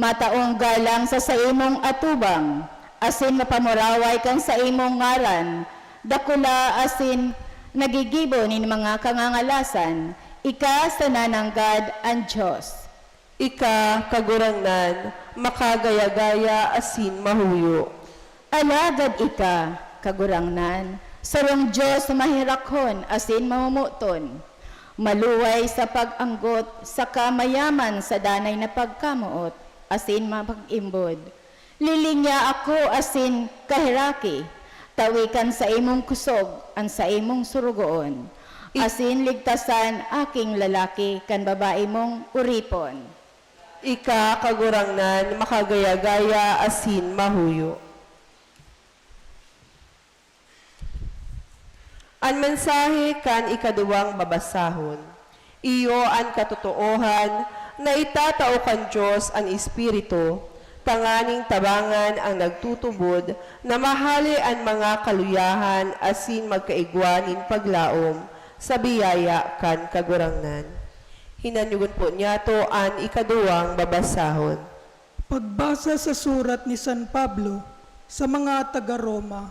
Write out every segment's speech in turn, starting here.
Mataong galang sa imong atubang, asin mapamuraway kang sa imong ngaran, dakula asin nagigibo ni mga kangangalasan, ika sa nananggad ang Diyos. Ika, kagurangnan, makagaya-gaya asin mahuyo. Alagad ika, kagurangnan, sarong Diyos na mahirakhon asin mamumuton. Maluway sa pag-anggot, sa kamayaman sa danay na pagkamuot, asin mapag-imbod. Lilinya ako asin kahiraki, tawikan sa imong kusog, ang sa imong surugoon. Asin ligtasan aking lalaki, kan babae mong uripon. Ika, kagurangnan, makagaya-gaya asin mahuyo. Ang mensahe kan ikaduwang babasahon. Iyo ang katotoohan na itatao kan Diyos ang Espiritu, tanganing tabangan ang nagtutubod na mahali ang mga kaluyahan asin magkaigwanin paglaom sa biyaya kan kagurangnan. Hinanyugon po niya to ang ikaduwang babasahon. Pagbasa sa surat ni San Pablo sa mga taga-Roma.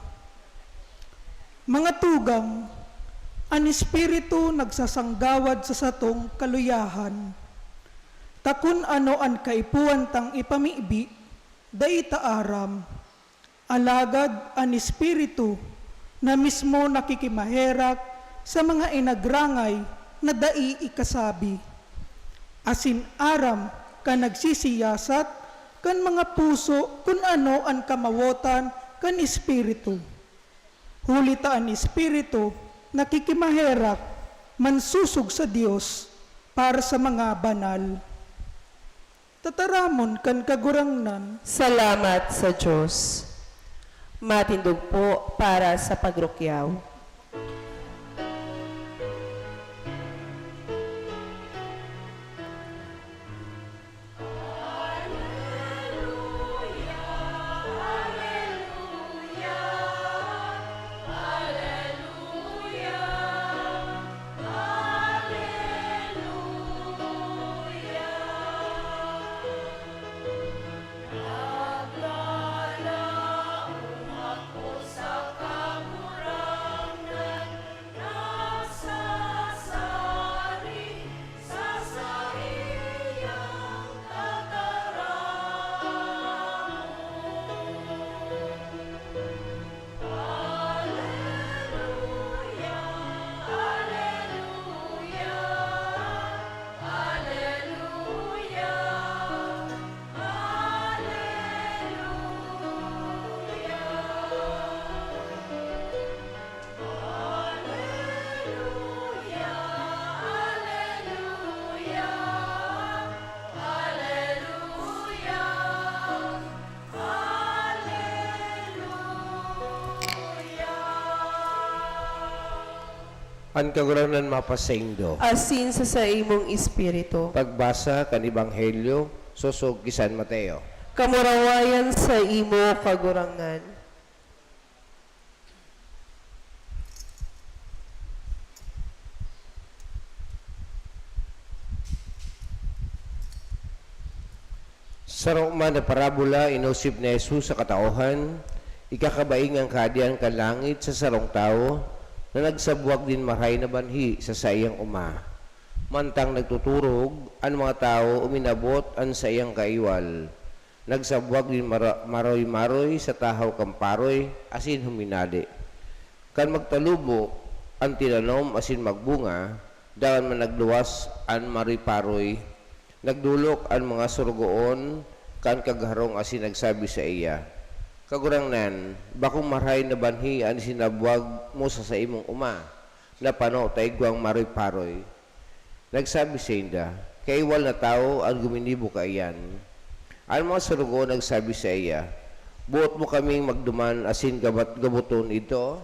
Mga tugang, ang Espiritu nagsasanggawad sa satong kaluyahan. Takun ano ang kaipuan tang ipamibi, daita aram. Alagad ang Espiritu na mismo nakikimaherak sa mga inagrangay na dai ikasabi. Asin aram ka nagsisiyasat kan mga puso kung ano ang kamawotan kan Espiritu. Hulita ang Espiritu nakikimaherak mansusog sa Dios para sa mga banal. Tataramon kan kagurangnan. Salamat sa Diyos. Matindog po para sa pagrukyaw. Ang kaguranan mapasaindo. Asin sa imong Espiritu. Pagbasa kan Ebanghelyo, susog kay San Mateo. Kamurawayan sa imo kagurangan. Sarong man na parabola inusip ni Jesus sa katauhan, ikakabaing ang kadian ka langit sa sarong tao, na nagsabwag din maray na banhi sa sayang uma. Mantang nagtuturog, ang mga tao uminabot ang sayang kaiwal. Nagsabwag din maroy-maroy sa tahaw kamparoy, asin huminali. Kan magtalubo, ang tinanom asin magbunga, dahan man nagluwas ang mariparoy. Nagdulok ang mga surgoon, kan kagharong asin nagsabi sa iya, Kagurangnan, bakong maray na banhi ang sinabwag mo sa imong uma, na pano taigwang maroy-paroy. Nagsabi sa inda, kaiwal na tao ang guminibo ka iyan. Ang mga surugo nagsabi sa iya, buot mo kaming magduman asin gabuton ito.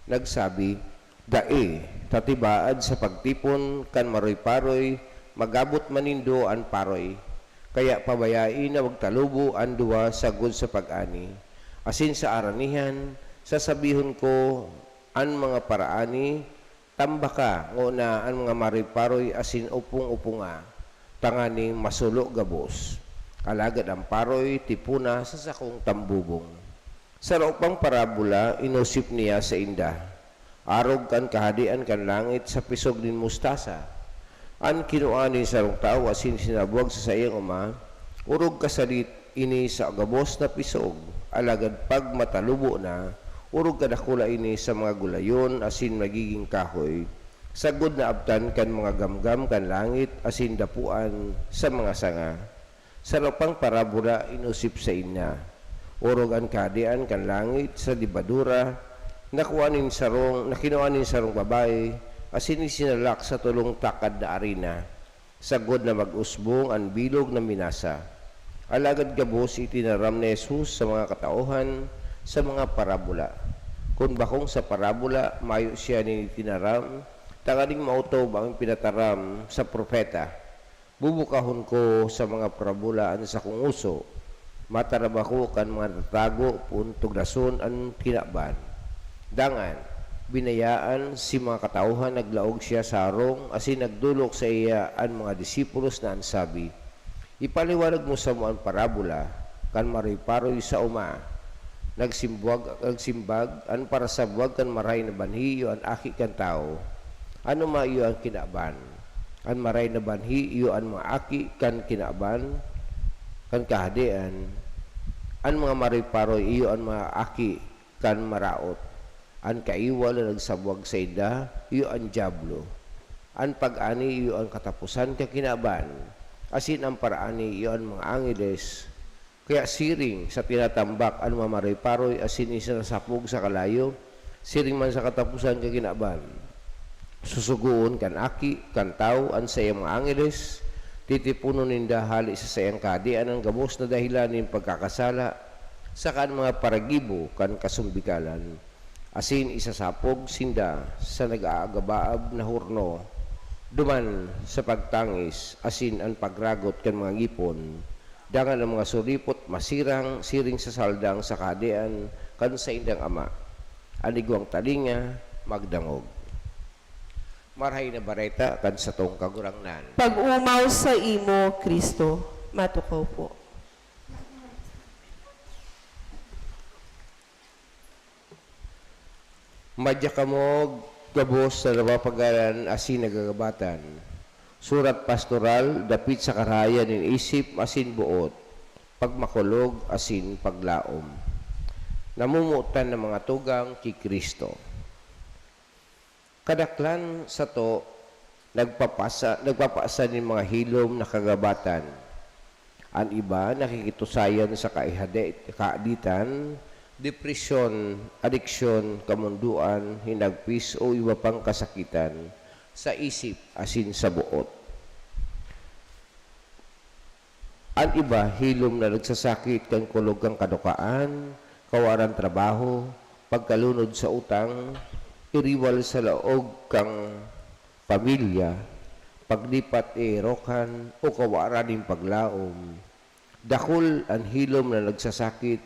Nagsabi, dai, tatibaad sa pagtipon kan maroy-paroy, magabot manindo ang paroy. Kaya pabayain na wagtalubo ang duwa sagod sa pag-ani. Asin sa aranihan, sasabihon ko ang mga paraani, tambaka nguna ang mga mariparoy asin upong-upunga, tanganing masulo gabos. Alagad ang paroy, tipuna sa sakong tambubong. Sa pang parabola, inusip niya sa inda. Arog kan kahadian kan langit sa pisog din mustasa. An kinuani sa rong tao asin sinabuag sa sayang uma, urog kasalit ini sa agabos na pisog. Alagad pag matalubo na, urog kadakula ini sa mga gulayon asin magiging kahoy. Sagod na abtan kan mga gamgam kan langit asin dapuan sa mga sanga. Sa pang parabola inusip sa inya. Urog ang kahadian kan langit sa dibadura, nakinuanin sarong babae, asin isinalak sa tulong takad na arena. Sagod na mag-usbong ang bilog na minasa. Alagad gabos itinaram ni Jesus sa mga katauhan sa mga parabola. Kung bakong sa parabola, mayo siya ni tinaram, tangaling mautob ang pinataram sa propeta. Bubukahon ko sa mga parabola ang sa kong uso, mataraba ko kan mga tatago puntog rason ang kinaban. Dangan, binayaan si mga katauhan, naglaog siya sa arong, asin nagdulok sa iya ang mga disipulos na ansabi, ipaliwanag mo sa mo ang parabola, kan mariparoy sa uma, nagsimbag, an para sa buwag kan maray na banhi, iyo ang aki kan tao, ano ma iyo ang kinaban, an maray na banhi, iyo ang mga aki kan kinaban, kan kahadian, an mga mariparoy, iyo ang mga aki kan maraot, an kaiwal na nagsabwag sa ida, iyo ang diablo. An pag-ani, iyo ang katapusan kakinaban. Asin ang paraani, iyo ang mga angeles. Kaya siring sa tinatambak, an mamaray paroy, asin isinasapog sa kalayo, siring man sa katapusan kakinaban. Susuguon kan aki, kan tao, an sayang mga angeles, titipuno ninda hali sa sayang kadian ang gamos na dahilan ng pagkakasala, sa kan mga paragibo, kan kasumbikalan. Asin isasapog sinda sa nag-aagabaab na hurno, duman sa pagtangis, asin ang pagragot kan mga ngipon, dangan ang mga suripot masirang, siring sa saldang sa kadean, kan sa indang ama, anigwang talinga, magdangog. Marhay na bareta, kan sa tong kagurangnan. Pag umaw sa imo, Kristo, matukaw po. Madya kamo gabos sa napapagalan asin nagagabatan. Surat pastoral, dapit sa karayan in isip asin buot, pagmakulog asin paglaom. Namumutan ng mga tugang kay Kristo. Kadaklan sa to, nagpapasa ng mga hilom na kagabatan. Ang iba nakikitusayan sa kaaditan, depresyon, adiksyon, kamunduan, hinagpis o iba pang kasakitan sa isip asin sa buot. Ang iba, hilom na nagsasakit kang kulog kang kadukaan, kawaran trabaho, pagkalunod sa utang, iriwal sa laog kang pamilya, paglipat erokan o kawaran ng paglaom. Dakol ang hilom na nagsasakit,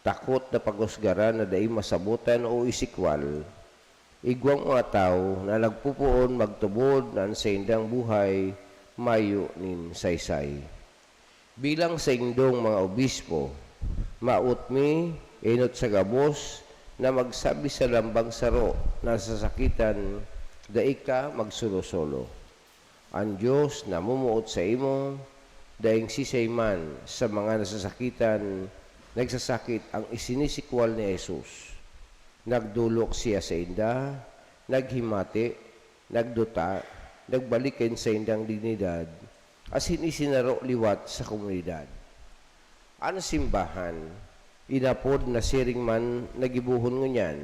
takot na pagusgaran na daing masabutan o isikwal. Igwang mga tao na nagpupuon magtubod na sa indang buhay, mayo nin saysay. Bilang sa indong mga obispo, mautmi, inot sa gabos, na magsabi sa lambang saro na sasakitan, daig ka magsulo-solo. Ang Diyos na mumuot sa imo, daing sisayman sa mga nasasakitan, nagsasakit ang isinisikwal ni Jesus. Nagdulok siya sa inda, naghimati, nagduta, nagbalikin sa indang dignidad, asin isinaro liwat sa komunidad. Ang simbahan, inapod na siring man nagibuhon ngunyan,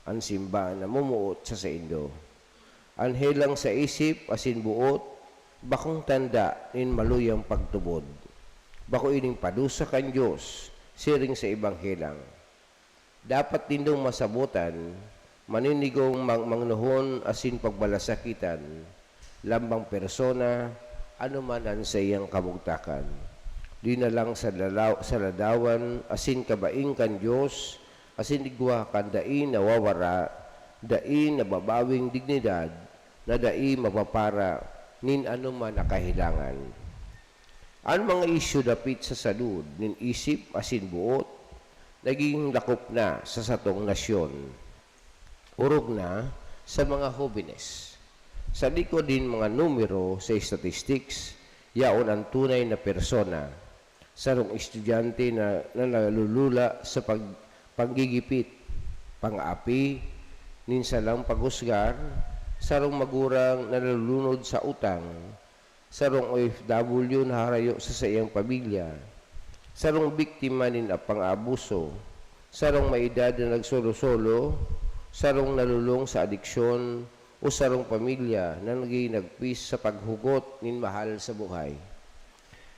ang simbahan na mumuot sa indo. Ang helang sa isip, asin buot, bakong tanda in maluyang pagtubod. Bako ining padusa kan Diyos, siring sa ibang helang. Dapat tindong masabutan, maninigong mangnuhon asin pagbalasakitan, lambang persona, anuman ang sa iyang kabugtakan. Di na lang sa ladawan, asin kabaing kan Diyos, asin igwa kan dain nawawara, dain nababawing dignidad, na dain mapapara, nin anuman nakahilangan. Ang mga isyu dapit sa salud nin isip asin buot, naging lakop na sa satong nasyon. Urog na sa mga hobenes. Sa likod din mga numero sa statistics, yaon ang tunay na persona. Sarong estudyante na nalulula sa panggigipit, pang-api, ninsalang paghusgar, sarong magurang nalulunod sa utang, sarong OFW na harayo sa iyang pamilya, sarong biktima nin pang-abuso, sarong may edad na nagsolo-solo, sarong nalulong sa adiksyon, o sarong pamilya na nagpis sa paghugot nin mahal sa buhay.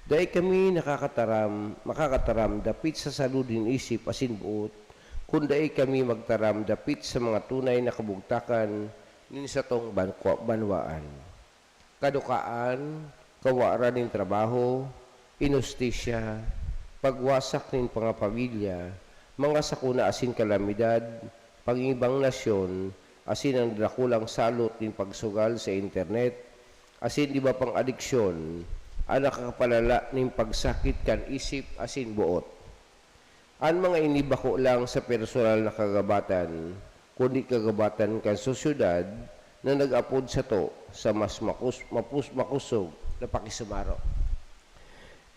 Dahil kami makakataram dapit sa saludin isip asin buot, kung dahil kami magtaram dapit sa mga tunay na kabugtakan nin sa tong banwaan. Kadukaan, kawaran nin trabaho, inustisya, pagwasak nin pangapamilya, mga sakuna asin kalamidad, pangibang nasyon, asin ang dakulang salot nin pagsugal sa internet, asin iba pang adiksyon, ang nakakapalala ning pagsakit kan isip asin buot. Ang mga inibako lang sa personal na kagabatan, kundi kagabatan kan sosyudad na nag-apod sa to sa mas makusog na pakisumaro.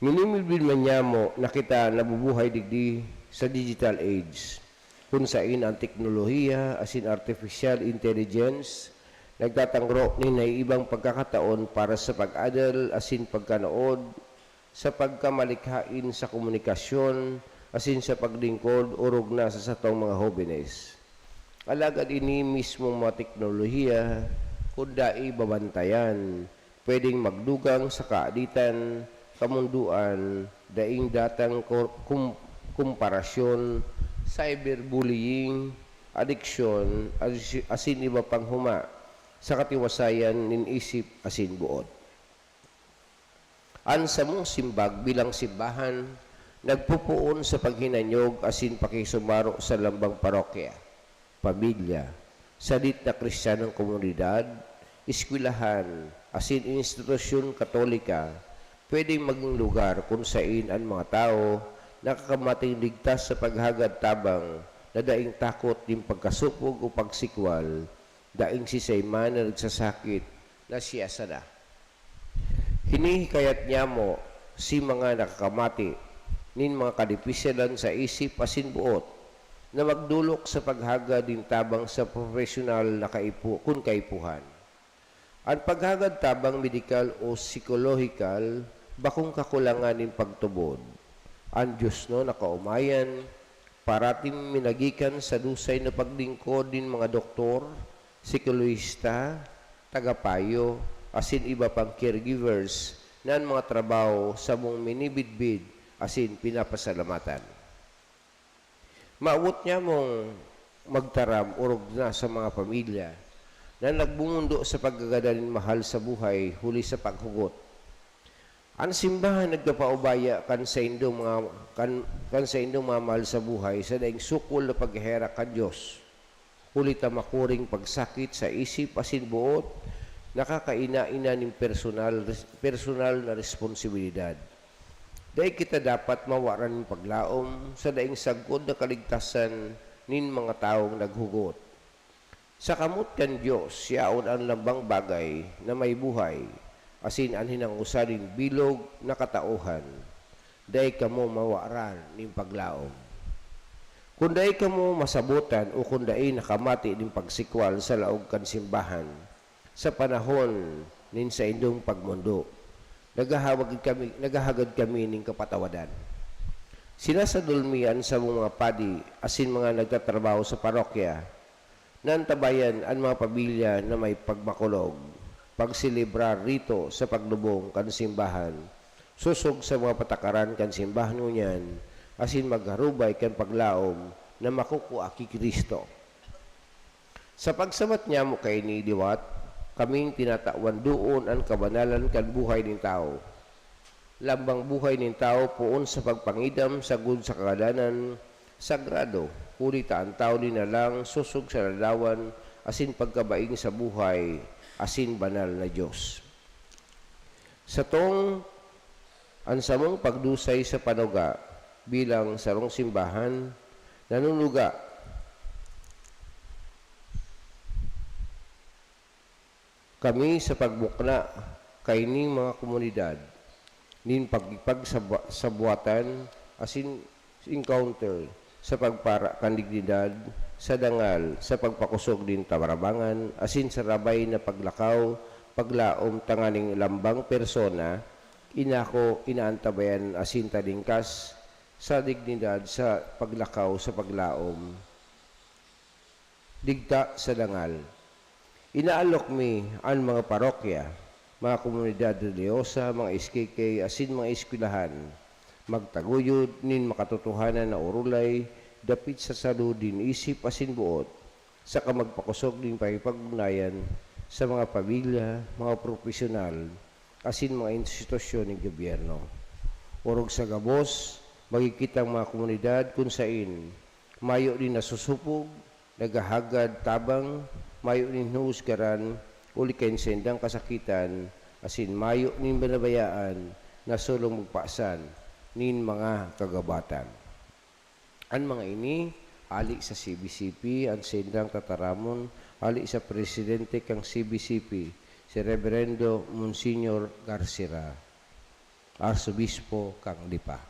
Minimilbil man niya mo na kita nabubuhay digdi sa digital age, kung saan ang teknolohiya asin artificial intelligence nagtatangro ni na ibang pagkakataon para sa pag-adal asin pagkanood, sa pagkamalikhain sa komunikasyon, asin sa paglingkod urog na sa satong mga hobenes. Alagad ini mismo mga teknolohiya, kundai babantayan, pwedeng magdugang sa kaaditan, kamunduan, daing datang komparasyon, cyberbullying, adiksyon, asin iba pang huma, sa katiwasayan nin isip asin buot. An sa mong simbag bilang simbahan, nagpupuon sa paghinanyog asin pakisumaro sa lambang parokya, pamilya, salit na kristyanong komunidad, eskwelahan, asin institusyon katolika, pwedeng maging lugar kung saan ang mga tao nakakamating ligtas sa paghagad tabang na daing takot din pagkasupog o pagsikwal, daing si Sayman na nagsasakit na siya sana. Hinihikayat niya mo si mga nakakamati nin mga kadipisyalan sa isip asin buot na magdulok sa paghagad din tabang sa profesional na kaipuhan. Ang paghagad tabang medikal o psikolohikal bakong kakulangan nin pagtubod. Ang Diyos no nakaumayan, parating minagikan sa dusay na paglingkod din mga doktor, psikolohista, tagapayo, asin iba pang caregivers na mga trabaho sa mong minibidbid asin pinapasalamatan. Maawot niya mong magtaram urog na sa mga pamilya na nagbumundo sa paggagadaling mahal sa buhay huli sa paghugot. Ang simbahan nagkapaubaya kan sa indong mga mahal sa buhay sa daing sukol na paghihera ka Diyos. Huli tamakuring pagsakit sa isip asin buot, nakakaina-ina ng personal na responsibilidad. Dahil kita dapat mawaran ng paglaom sa daing sagod na kaligtasan nin mga taong naghugot. Sa kamot kan Diyos, siyaon ang lambang bagay na may buhay, asin anhin ang usaling bilog na katauhan, dahil kamo mawaran ng paglaom. Kung dahil kamo masabutan o kung dahil nakamati ng pagsikwal sa laog kan simbahan, sa panahon nin sa indong pagmundo, nagahagad kami ng kapatawadan. Sinasadulmian sa mga padi asin mga nagtatrabaho sa parokya, nantabayan ang mga pamilya na may pagmakulog, pagsilibrar rito sa paglubong kan simbahan, susog sa mga patakaran kan simbahan ngunyan, asin magharubay kan paglaom na makukuha ki Kristo. Sa pagsamat niya mo kay ni Diwat, kaming tinatawan doon ang kabanalan kan buhay ng tao. Lambang buhay ng tao poon sa pagpangidam sa gud sa kagadanan, sagrado, kulita ang tao din na lang susog sa lalawan, asin pagkabaing sa buhay, asin banal na Diyos. Sa tong ang samong pagdusay sa panuga bilang sarong simbahan nanunuga kami sa pagbukna kay ning mga komunidad nin pagipag sa buwatan asin encounter sa pagpara kan dignidad sa dangal sa pagpakusog din tabarabangan asin sa rabay na paglakaw paglaom tanganing lambang persona inako inaantabayan asin talingkas sa dignidad sa paglakaw sa paglaom digta sa dangal. Inaalok mi ang mga parokya, mga komunidad religyosa, mga SKK, asin mga eskwelahan, magtaguyod nin makatotohanan na urulay, dapit sa saludin isip asin buot, sa kamagpakusog din pakipag-ugnayan sa mga pamilya, mga profesional, asin mga institusyon ng gobyerno. Urog sa gabos, magkikitang mga komunidad kung sain, mayo din nasusupog, nagahagad tabang, mayo nin husgaran, uli kain sendang kasakitan, asin mayo nin banabayaan, na sulong magpasan, nin mga kagabatan. Ang mga ini, ali sa CBCP, ang sendang tataramon, ali sa presidente kang CBCP, si Reverendo Monsignor Garcira, Arsobispo kang Lipa.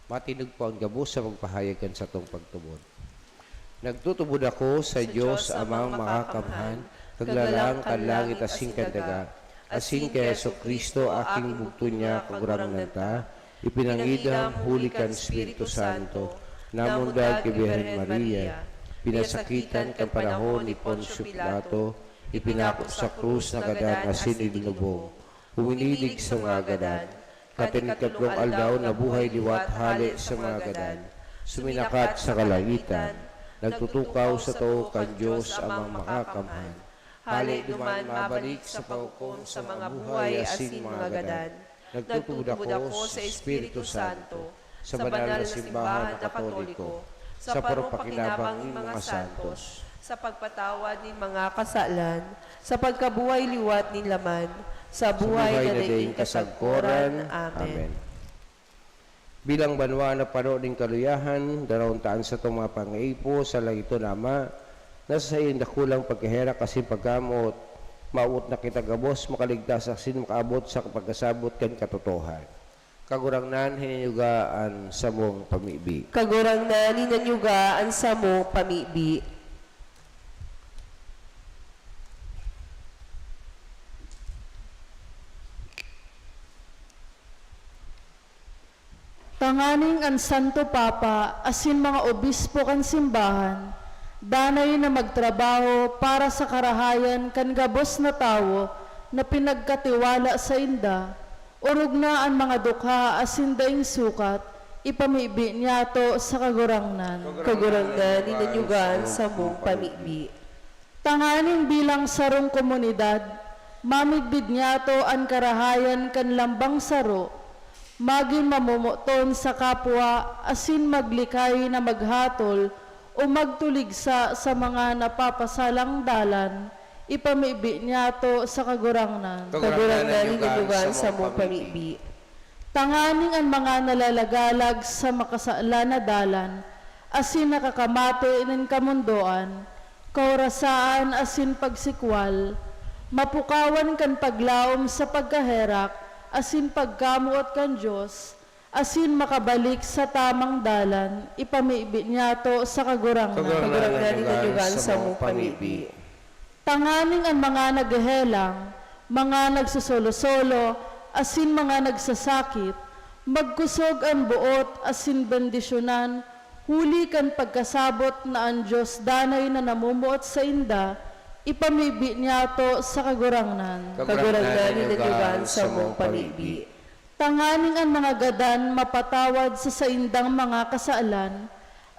Matinog po ang gabos sa magpahayagan sa tong pagtubod. Nagtutubod ako sa Diyos amang makakamhan, kaglalang kanlangit asing kandaga, asing kay Kristo aking bugto niya kagurang nanta, ipinangidam huli kan Espiritu Santo, namundag kay Birhen Maria, pinasakitan kan panahon ni Poncio Pilato, ipinako sa krus na gadan asin idinubong, huminilig sa mga gadan, katinikatlong aldaw na buhay liwat hali sa mga gadan, suminakat sa kalangitan, nagtutukaw sa tao kan Diyos amang makakamhan. Hali duman mabalik sa paukom sa mga buhay asin mga gadan. Nagtutubod ako sa Espiritu Santo, sa banal na simbahan na Katoliko, sa parupakinabang ng mga santos, sa pagpatawad ng mga kasalan, sa pagkabuhay liwat ng laman, sa buhay na daing kasagkoran. Amen. Bilang banwa na pano ng kaluyahan, darawang taan sa itong mga pangaipo, sa lang ito nama, nasa sa iyo dakulang pagkahera kasi pagkamot, maut na kita gabos, makaligtas asin makaabot sa pagkasabot kan katotohan. Kagurangnan, hinanyugaan sa mong pamibi. Kagurangnan, hinanyugaan sa mong pamibi. Tanganing ang Santo Papa, asin mga obispo kan simbahan, danay na magtrabaho para sa karahayan kan gabos na tawo na pinagkatiwala sa inda, urog na ang mga dukha asin daing sukat, ipamibi niyato sa kagurangnan. Kagurangnan, hinanyugaan sa mong pamibi. Tanganing bilang sarong komunidad, mamigbid niyato ang karahayan kan lambang saro, maging mamumuton sa kapwa asin maglikay na maghatol o magtuligsa sa mga napapasalang dalan, ipamibi niyato sa kagurangnan. Kagurangnan, hinanyugaan sa mong pamibi. Tanganing ang mga nalalagalag sa makasala na dalan, asin nakakamate ng kamundoan, kaurasaan asin pagsikwal, mapukawan kan paglaom sa pagkaherak, asin pagkamuot kan Diyos, asin makabalik sa tamang dalan, ipamibi niyato sa kagurangnan. Kagurangnan, hinanyugaan sa mong pamibi. Tanganing ang mga naghehelang, mga nagsusolo-solo, asin mga nagsasakit, magkusog ang buot asin bendisyonan, huli kan pagkasabot na ang Diyos danay na namumuot sa inda, ipamibi niyato sa kagurangnan. Kagurangnan, hinanyugaan sa mong pamibi. Tanganing ang mga gadan mapatawad sa saindang mga kasaalan,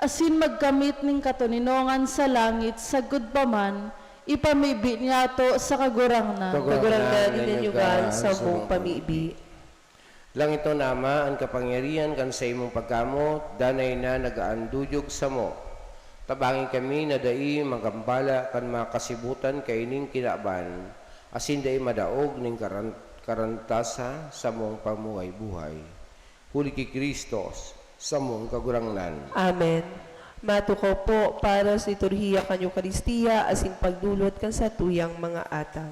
asin magkamit ning katuninongan sa langit sa gudpaman, ipamibi niyato sa kagurangnan. Kagurangnan, hinanyugaan sa mong pamibi. Lang ito nama, ang kapangyarihan kan sa imong pagkamot, danay na nagaanduyog sa mo. Tabangin kami na dai magambala kan mga kasibutan kaining kinaban, asin dai madaog ning karantasa sa mong pamuhay-buhay. Huli kay Kristos sa mong kagurangnan. Amen. Matukaw po para sa liturhiya kanyo Karistiya asin pagdulot kan sa tuyang mga atang.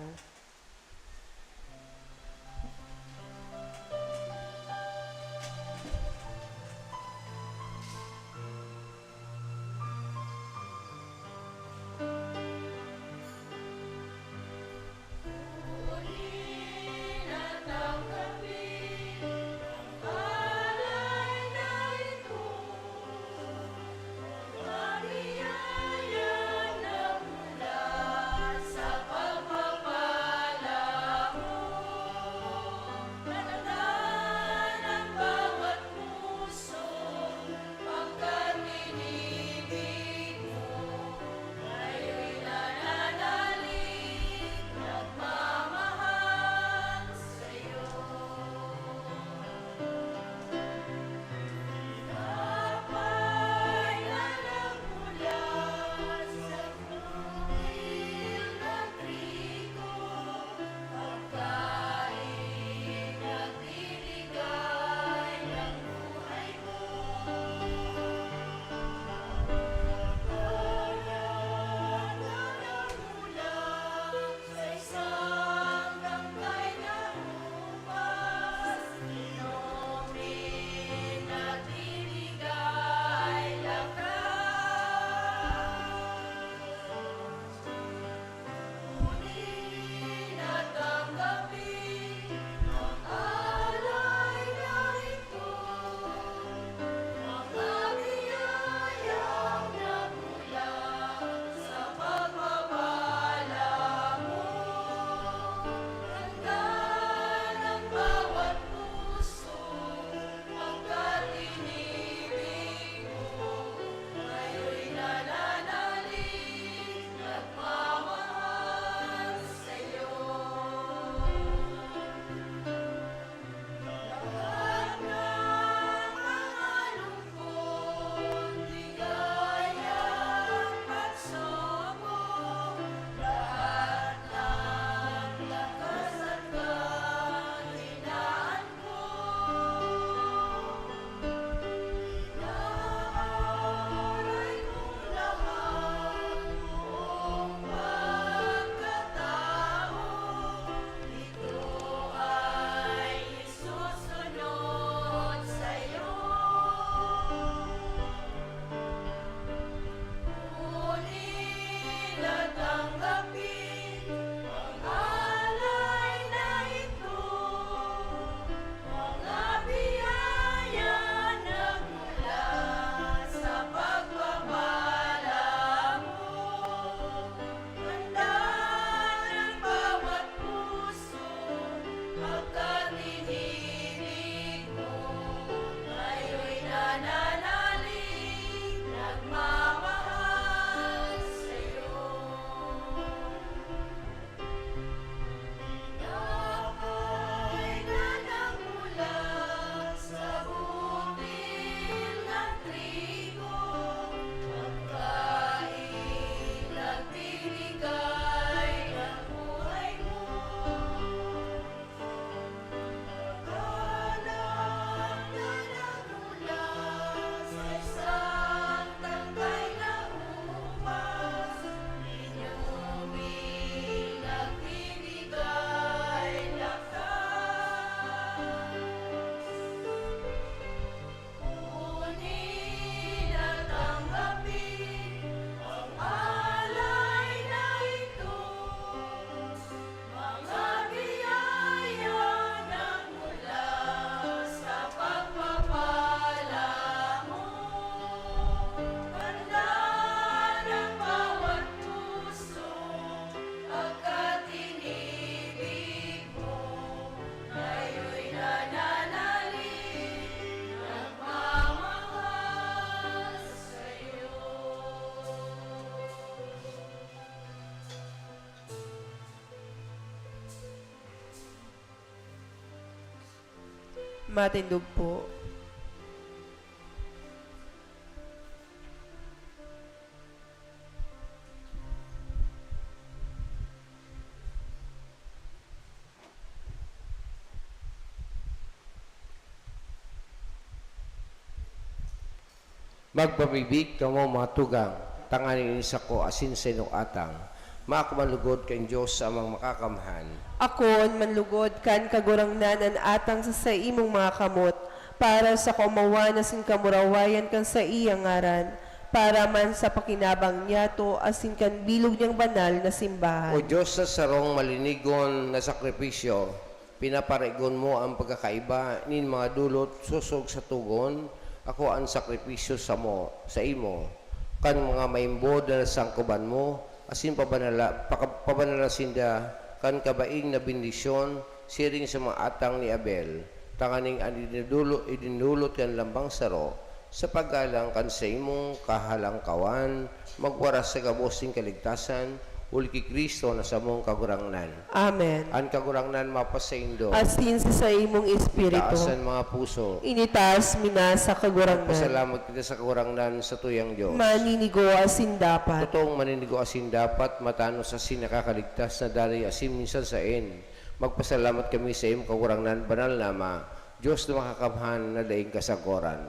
Matindog po. Magpabibig ka mo mga tugang, tanganin isa ko asin sa inong atang, makakumanlugod kang Diyos sa amang makakamhan. Akon manlugod kan kagurangnanan atang sa imong mga kamot, para sa kaumawa na sin kamurawayan kan sa iyang ngaran, para man sa pakinabang niya to asin kan bilog niyang banal na simbahan. O Diyos sa sarong malinigon na sakripisyo, pinaparigon mo ang pagkakaiba nin mga dulot susog sa tugon, ako ang sakripisyo sa imo, kan mga maimbod na sangkuban mo, asin pabanalasin da, kan kabaing na bendisyon, siring sa mga atang ni Abel, tanganing idinulot kan lambang saro, sa paggalang kan sa imong kahalangkawan, magwaras sa gabosing kaligtasan, uli ki Kristo na sa mong kagurangnan. Amen. Ang kagurangnan mapasaindo, Asin sa imong espiritu, taasan mga puso, initas mina sa kagurangnan, pasalamat kita sa kagurangnan sa tuyang Diyos. maninigo asin dapat. Totoong maninigo asin dapat, matano sa sin nakakaligtas na dalay asin minsan sa in. Magpasalamat kami sa iyong kagurangnan, banal nama, Diyos na makakamhan na daing kasagoran.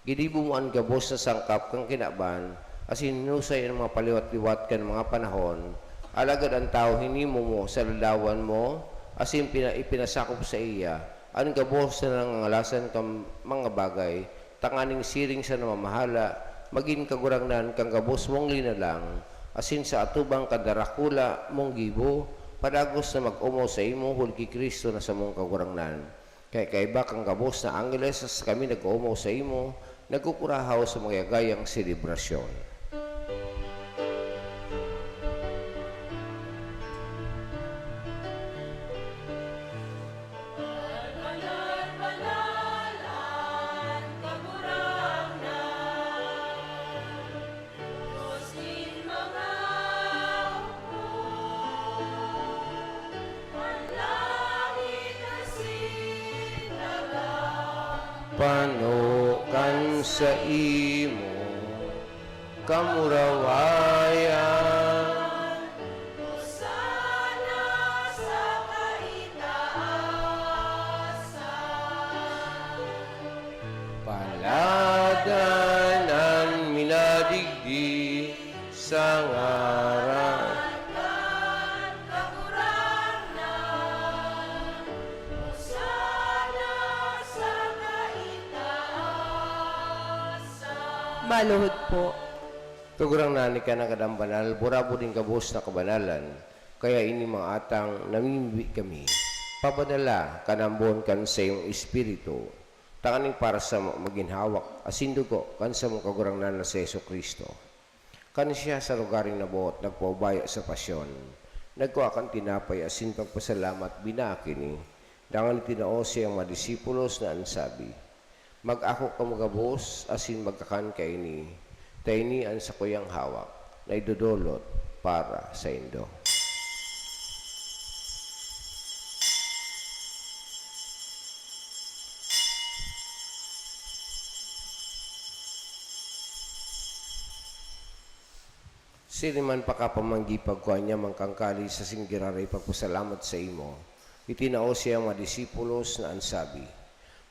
Gidibo mo ang gabos na sangkap kang kinaban, asin hinusay ang mga paliwat-liwat kan mga panahon, alagad ang tao hinimo mo sa lalawan mo, asin ipinasakop sa iya, ang gabos na nangangalasan kang mga bagay, tanganing siring sa namamahala, maging kagurangnan kang gabos mong linalang, asin sa atubang kadarakula mong gibo, padagos na mag-umo sa imo, hulki Kristo na sa mong kagurangnan. Kaya kaiba kang gabos na angeles as kami nag-umo sa imo, nagkukurahaw sa mga gayang selebrasyon. Panukan sa imo, kamurawayan, paladanan minadigdi sa ngaran. Maluhod po. Tugurang nani ka na kadambanal, burabo din kabos na kabanalan, kaya ini mga atang namimbi kami. Pabanala kanambon kan sa iyong espiritu, tanganing para sa maginhawak, asindugo kan sa mong kagurang na sa Yesu Kristo. Kan siya sa lugaring nabuot, nagpaubaya sa pasyon, nagkuha kang tinapay asin pagpasalamat binakini, dangan itinao siyang mga disipulos na ansabi, mag-ako ka magabos, asin magkakan kaini, taini ang sa kuyang hawak, na idudulot para sa indo. Siniman pa ka pamanggi pagkuha niya mangkangkali sa singgiraray pagpasalamat sa imo, itinao siya mga disipulos na ansabi,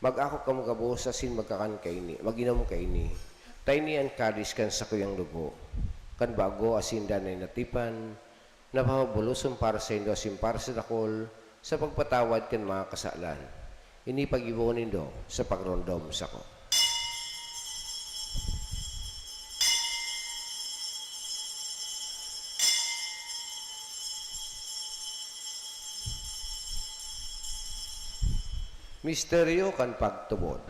mag-ako ka magabos asin magkakan kaini, maginom kaini. Tayni ang kalis kan sa kuyang dugo. Kan bago asin danay natipan, napabuloson para sa indo asin para sa dakol, sa pagpatawad kan mga kasalan. Ini pag-ibo nindo sa pagrondom sa ko. Misteryo kan pagtubod.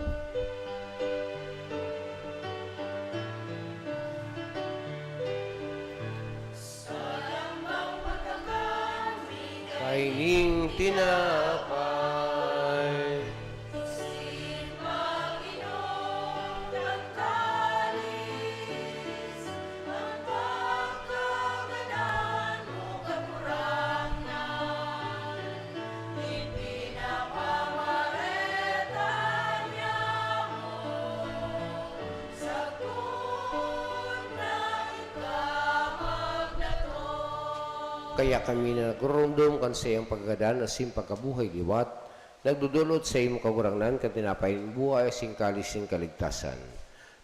Kaining tinapay, kaya kami na nagurundom kan sa iyang pagkagadan asin pagkabuhay liwat, nagdudulot sa iyong kagurangnan kan tinapayin buhay sing kalis sing kaligtasan.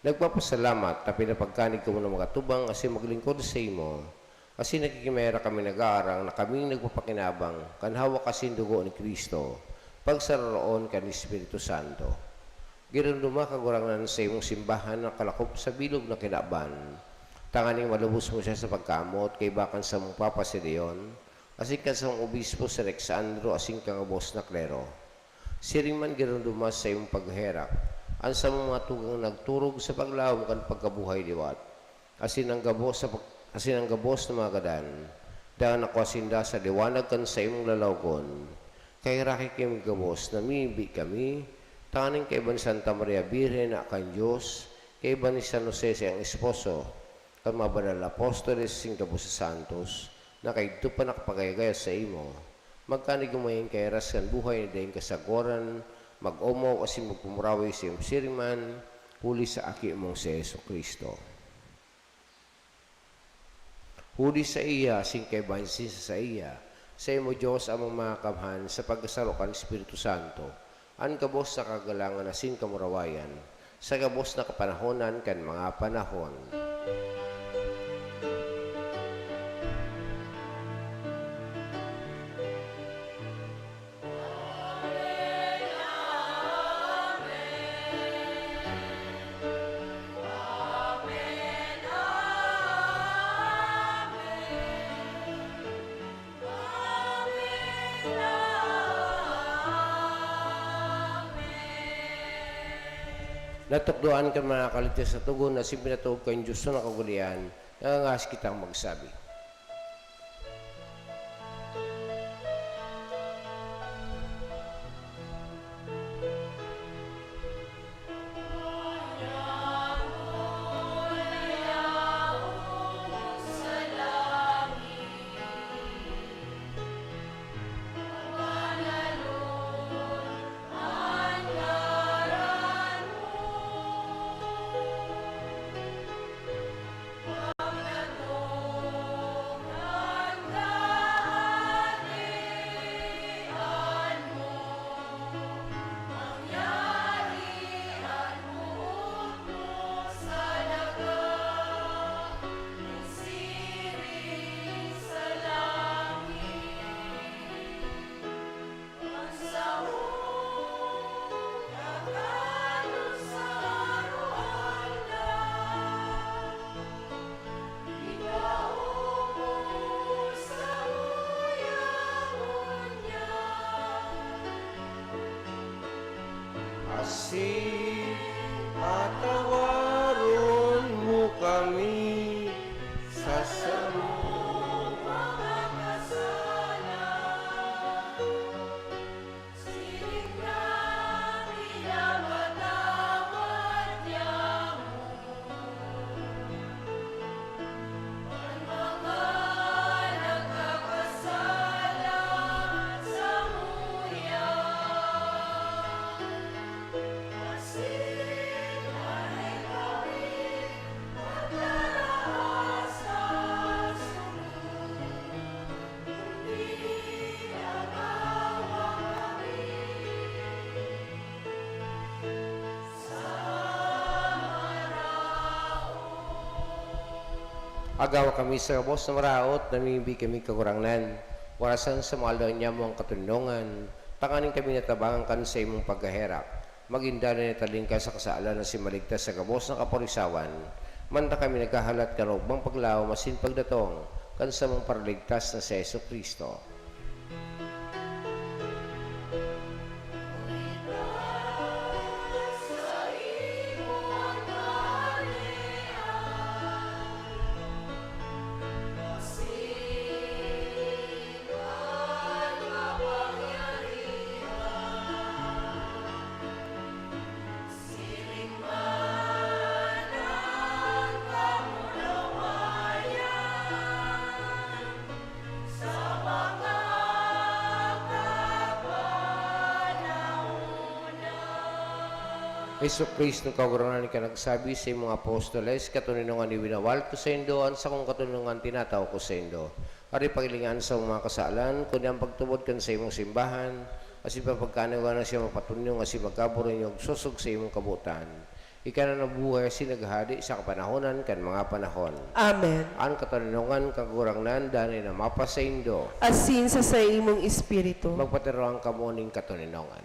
Nagpapasalamat, tapi napagkanig ko mo ng mga tubang, kasi maglingkod sa imo. Kasi nakikimera kami nag-aarang, na kaming nagpapakinabang, kanhawa kasi dugo ni Kristo, pagsararoon ka ni Espiritu Santo. Girunduma kagurangan sa imong simbahan na kalakop sa bilog na kinaban. Tanganing malubos mo siya sa pagkamot, kay bakan sa mong Papa si Leon, asing ka sa mong obispo si Alexandro, asing ka nga boss na klero. Siring man girunduma sa imong pagherak, ang sa mga tugang nagturog sa paglawom kan pagkabuhay liwat. Asin ang gabos na mga gadan, dahil nakwasinda sa liwanag kan sa imong lalawgon. Kay raki kami gabos, namibi kami, taning kay Ban Santa Maria Birhen na kan Diyos, kay Ban ni San Jose siyang esposo, kan mga banal apostoles sing gabos sa santos, na kay ito pa nakapagayagaya sa imo. Magkanig umayin kay ras kan buhay na dahin kasagoran, mag-umaw kasi magpumurawi sa iyong siriman, huli sa aki mong si Yesu Kristo. Huli sa iya, sing kay bansin sa iya, sa imo Diyos among mga kamhan sa pagkasarokan Espiritu Santo, ang kabos na kagalangan na sing kamurawayan, sa kabos na kapanahonan kan mga panahon. Natukdoan ka mga kaligtas sa tugon na simpinatuog kayong Diyos na nakagulian, nangangas kitang magsabi. Asin patawaron mo kami sa samong mga kasalanan. Siling na pinamatawad niya mo ang mga nagkakasala sa muya. Agawa kami sa kabos na maraot, namimbi kami kakurangan. Warasan sa mga niya mo ang katunungan, tanganin kami natabangan kan sa imong pagkaherak. Maginda na nitaling ka sa kasaalan na si maligtas sa kabos na kaporisawan. Manta kami nagkahalat ka bang paglaw, masin pagdatong, kan sa mong paraligtas na si Yesu Kristo. Yesu Kristo kaugurangan ka nagsabi sa mga apostoles, katunungan ni winawal ko sa indo, ang sa kong katunungan tinataw ko sa indo. Ari pagilingan sa mga kasalan, kundi ang pagtubod kan sa imong simbahan, kasi papagkanawa na siya mapatunyong, kasi magkaburin yung susog sa imong kabutan. ika na nabuhay sinaghadi sa kapanahonan kan mga panahon. Amen. Ang kataninongan kagurangnan danay na mapasaindo, Asin sa imong espiritu. magpatiroang kamuning kataninongan.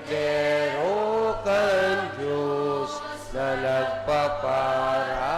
Cordero kan Diyos na nagpapara.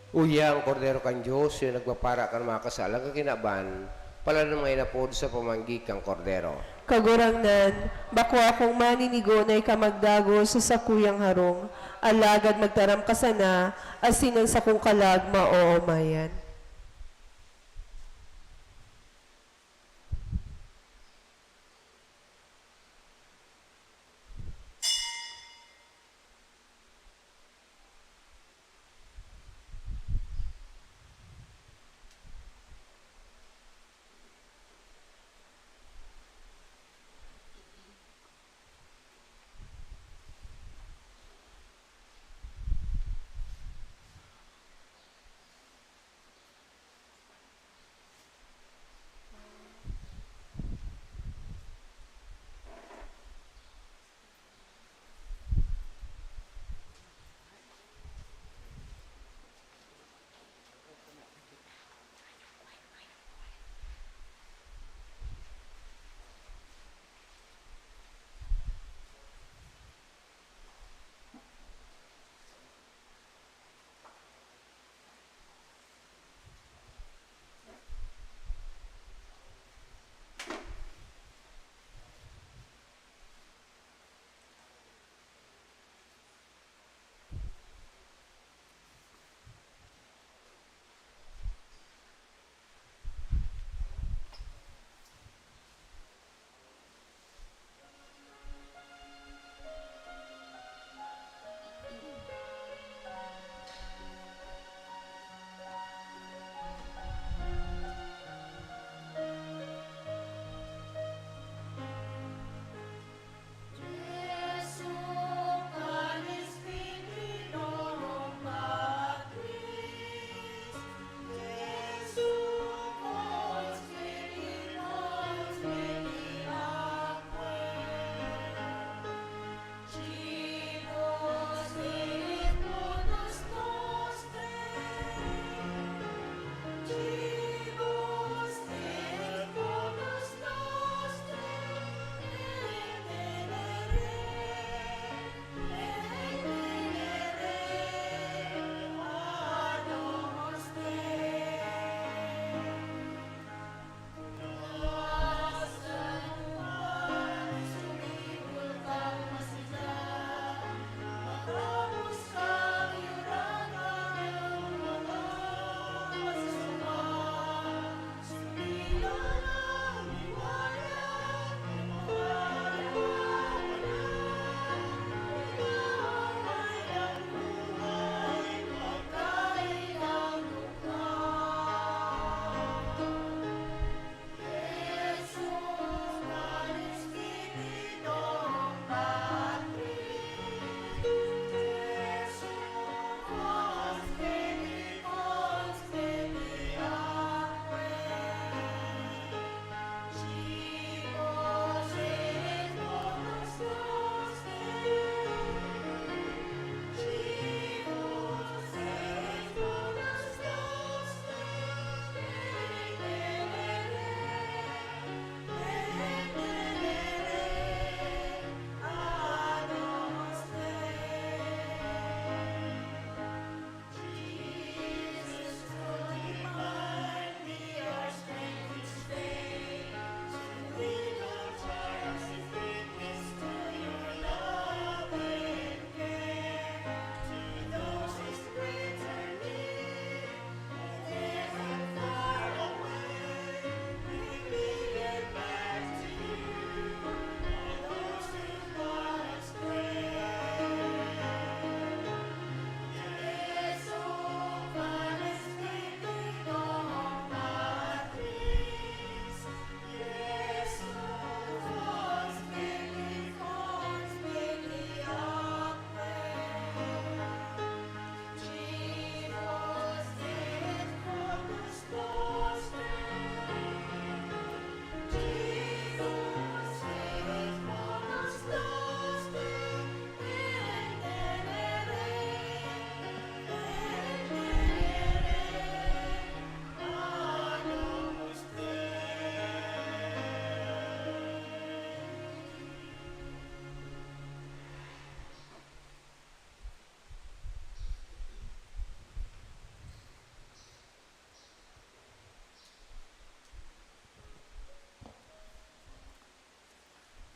Uya ang kordero kan Diyos, yung nagpapara kan mga kasalang kakinaban, pala namay na po sa pamanggi kang kordero. Kagurangnan, bako akong maninigonay ka magdago sa sakuyang harong, alagad magtaram ka sana, asinan sa kong kalagma o umayan.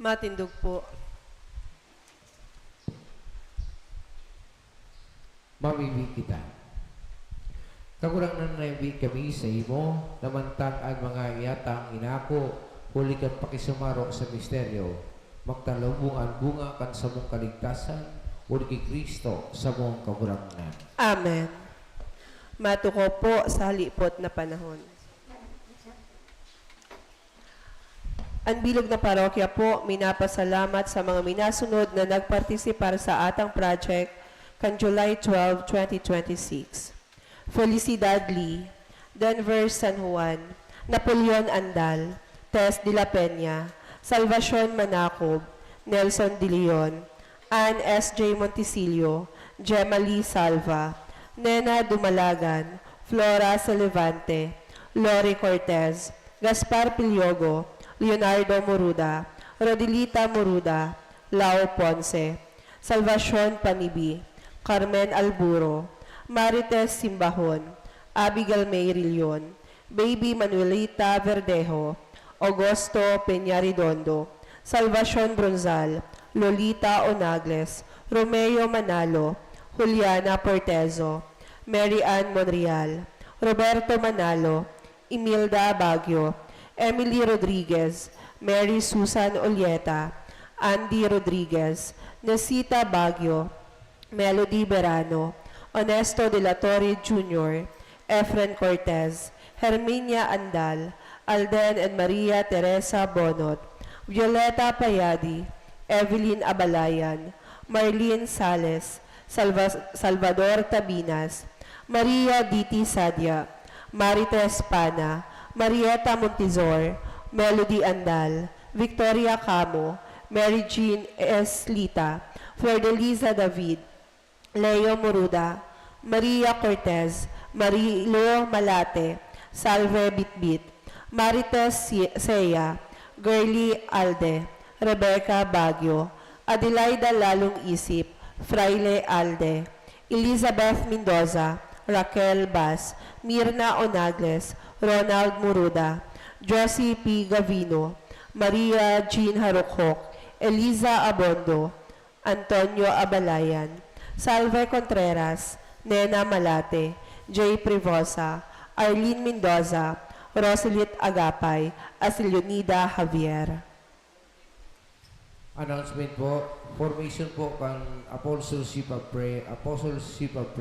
Matindog po. Mamibig kita. Kagurangan na ibig kami sa imo, namantang ang mga iyatang inako, huli kang pakisumaro sa misteryo, magtalubong ang bunga kan sa mong kaligtasan, uli kay Kristo sa mong kagurangan. Amen. Matuko po sa halipot na panahon. Ang bilog na parokya po, minapasalamat sa mga minasunod na nagpartisipar sa atang project kan July 12, 2026. Felicidad Lee, Denver San Juan, Napoleon Andal, Tess de la Peña, Salvacion Manacob, Nelson De Leon, Ann S.J. Montisilio, Gemma Lee Salva, Nena Dumalagan, Flora Salivante, Lori Cortez, Gaspar Piliogo, Leonardo Moruda, Rodilita Moruda, Lau Ponce, Salvacion Panibi, Carmen Alburo, Marites Simbahon, Abigail May Rillion, Baby Manuelita Verdejo, Augusto Peñaridondo, Salvacion Bronzal, Lolita Onagles, Romeo Manalo, Juliana Portezo, Mary Ann Monreal, Roberto Manalo, Imelda Baguio, Emily Rodriguez, Mary Susan Olieta, Andy Rodriguez, Nesita Baguio, Melody Berano, Honesto de la Torre Jr., Efren Cortez, Herminia Andal, Alden and Maria Teresa Bonot, Violeta Payadi, Evelyn Abalayan, Marlene Sales, Salvador Tabinas, Maria Diti Sadia, Marites Pana, Marieta Montizor, Melody Andal, Victoria Camo, Mary Jean S. Lita, Flordeliza David, Leo Moruda, Maria Cortez, Marilo Malate, Salve Bitbit, Marites Seya, Girly Alde, Rebecca Baguio, Adelaida Lalong Isip, Fraile Alde, Elizabeth Mendoza, Raquel Bas, Mirna Onagles, Ronald Muruda, Josie P. Gavino, Maria Jean Harukhok, Eliza Abondo, Antonio Abalayan, Salve Contreras, Nena Malate, Jay Privosa, Arlene Mendoza, Roselit Agapay, at Leonida Javier. Announcement po, formation po kan Apostleship of Prayer, Apostleship of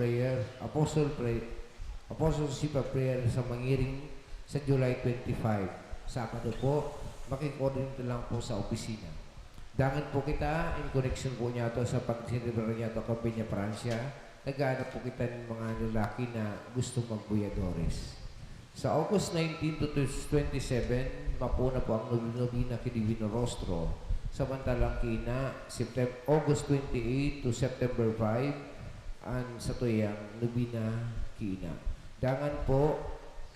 Prayer sa Mangiring sa July 25. Sabado po, makikoordinate lang po sa opisina. Dangan po kita, in connection po niya to sa pag-celebrar niya to Kapinya Prancia, nag-aanap po kita ng mga lalaki na gusto magbuyadores. Sa August 19 to 27, mapuna po ang Nobina kay Divino Rostro. Samantalang kina, August 28 to September 5, ang sa tuyang Nobina kina. Dangan po,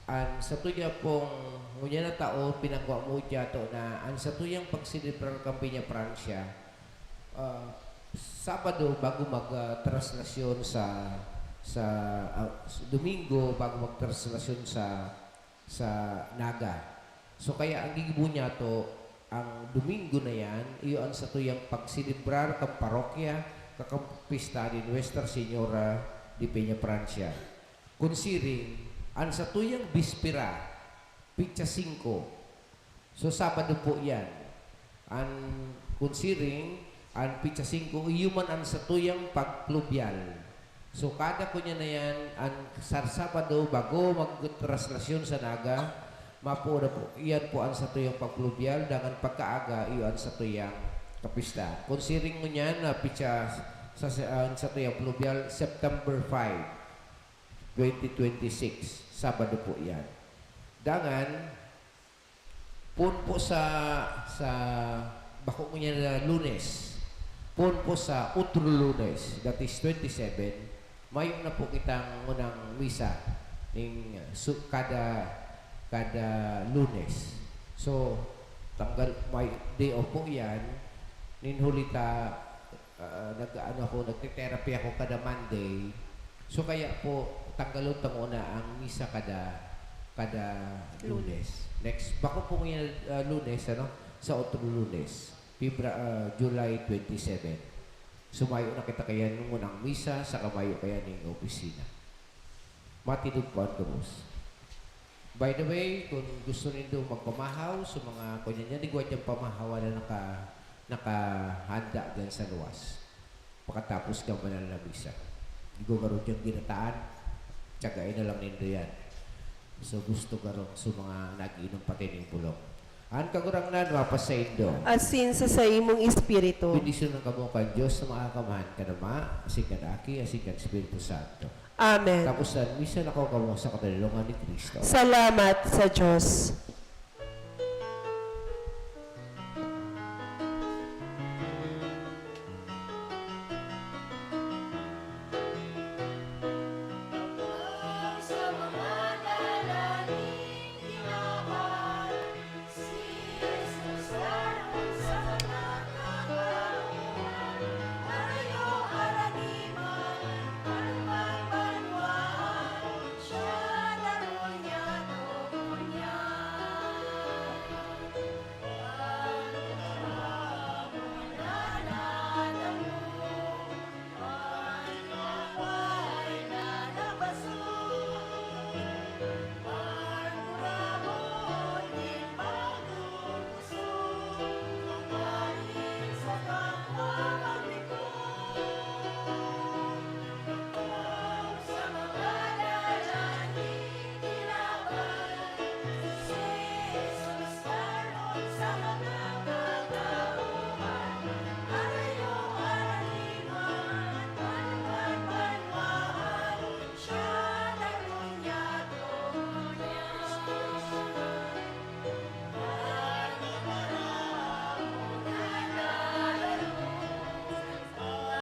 ang sa tuya pong ngunya na tao, pinagwa mo dya to na ang sa tuyang pagsilibrar Kapinya Prancia, Sabado bago mag-translasyon sa Domingo bago mag-translasyon sa Naga. So kaya ang gigibo niya to ang Domingo na yan, iyon sa tuyang pagsilibrar kang parokya kakampista ni Nuestra Señora de Peña Prancia. Considering ang sa tuyang bispira, Pitsa 5. So Sabado po yan. Ang considering ang Pitsa 5, iyon ang sa tuyang pagplubyal. So kada ko niya na yan, ang Sabado bago mag-translasyon sa Naga, mapuna po, iyan po ang sa tuyang pagplubyal, dangan pagkaaga, iyon sa tuyang kapista. Considering mo niyan na pitsa sa tuyang plubyal, September 5, 2026, Sabado po yan. Dangan, pun po sa bako mo niya na Lunes, pun po sa Utro Lunes, that is 27, mayon na po kitang unang misa ng kada Lunes. So, may day off po yan. Ninhulita, nagtitherapy ako kada Monday. So, kaya po, tanggalon ta muna ang misa kada Lunes. Next, bako po ngayon Lunes, sa Otro Lunes. July 27. Sumayo na kita kaya nung unang misa sa kamayo kaya ng opisina. Matinod po ang gabos. By the way, kung gusto nindo magpamahaw sa mga kunya niya, niguat yung pamahawa na nakahanda dyan sa luwas. Pagkatapos ka banal na misa. Igugarod yung ginataan, tsagain na lang nindo yan. So gusto garong sa mga nag-inom pati ng bulong. Ang kagurang na mapas sa indo. Asin sa imong espiritu. Bendisyon ng kamukan Diyos na makakamahan ka naman, asin ka na Aki, asin ka ng Espiritu Santo. Amen. Tapos na, misa na ko kamo sa katalungan ni Kristo. Salamat sa Diyos.